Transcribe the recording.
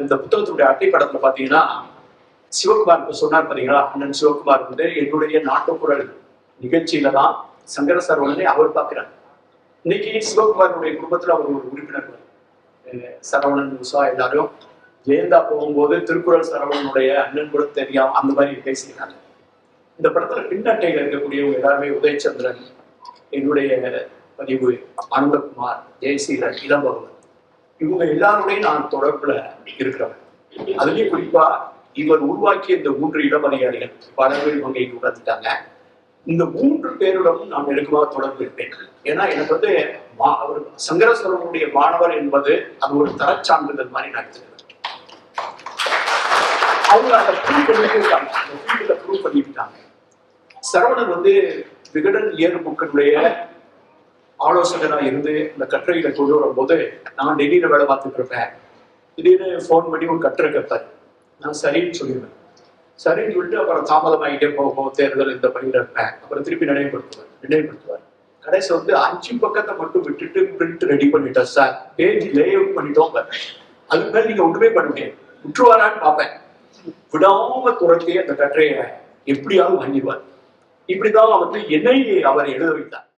இந்த புத்தகத்துடைய அட்டைப்படத்துல பாத்தீங்கன்னா சிவகுமார் சொன்னார் பாத்தீங்களா, அண்ணன் சிவகுமார் வந்து என்னுடைய நாட்டுக்குறள் நிகழ்ச்சியில தான் சங்கர சரவணனை அவர் பார்க்கிறார். இன்னைக்கு சிவகுமாருடைய குடும்பத்துல அவர் ஒரு உறுப்பினர். சரவணன் உஷா எல்லாரும் ஜெயந்தா போகும்போது திருக்குறள் சரவணனுடைய அண்ணன் கூட தெரியாம அந்த மாதிரி பேசிக்கிறாங்க. இந்த படத்துல பின்னட்டையில இருக்கக்கூடியவங்க எல்லாருமே உதயச்சந்திரன், என்னுடைய பதிவு, ஆனந்தகுமார், ஜெயசீலன், இளம்பகவன், இவங்க எல்லாருடையும் நான் தொடர்புல இருக்கிறவன். அதுலயும் குறிப்பா இவர் உருவாக்கிய இந்த 3 இளமதிகாரிகள் பல பேர் இவங்க இங்க உணர்ந்துட்டாங்க. இந்த 3 பேருடனும் நான் நெருக்கமாக தொடர்பு இருப்பேன். ஏன்னா எனக்கு வந்து அவர் சங்கரஸ்வரனுடைய மாணவர் என்பது அது ஒரு தரச்சான்றிதழ் மாதிரி நான் எடுத்துக்கிறேன். அவங்க அதை ப்ரூவ் பண்ணிட்டாங்க, அந்த ஃபீல்டுல ப்ரூவ் பண்ணிட்டாங்க. சரவணன் வந்து விகடன் இயர் புக்கனுடைய ஆலோசகராக இருந்து இந்த கட்டுரைகளை கொண்டு வரும்போது நான் டெல்லியில வேலை பார்த்துட்டு இருப்பேன். திடீர்னு ஃபோன் பண்ணி ஒரு கட்டுரை கேட்பாரு. நான் சரின்னு சொல்லிடுவேன். சரின்னு சொல்லிட்டு அப்புறம் தாமதமாகிட்டே போகும், தேர்தல் இந்த பணியில இருப்பேன். அப்புறம் திருப்பி நினைவுபடுத்துவார். கடைசி வந்து 5 பக்கத்தை மட்டும் விட்டுட்டு பிரிண்ட் ரெடி பண்ணிட்டோம் சார், பேஜ் லே அவுட் பண்ணிட்டோம். அதுக்கு மேல நீங்க ஒன்றுமே பண்ண முடியாது, விட்டுருவாரான்னு பார்ப்பேன். விடாம துரத்தி அந்த கட்டுரையை எப்படியாவது வாங்கிடுவார். இப்படிதான் வந்து என்னை அவர் எழுத வைத்தார்.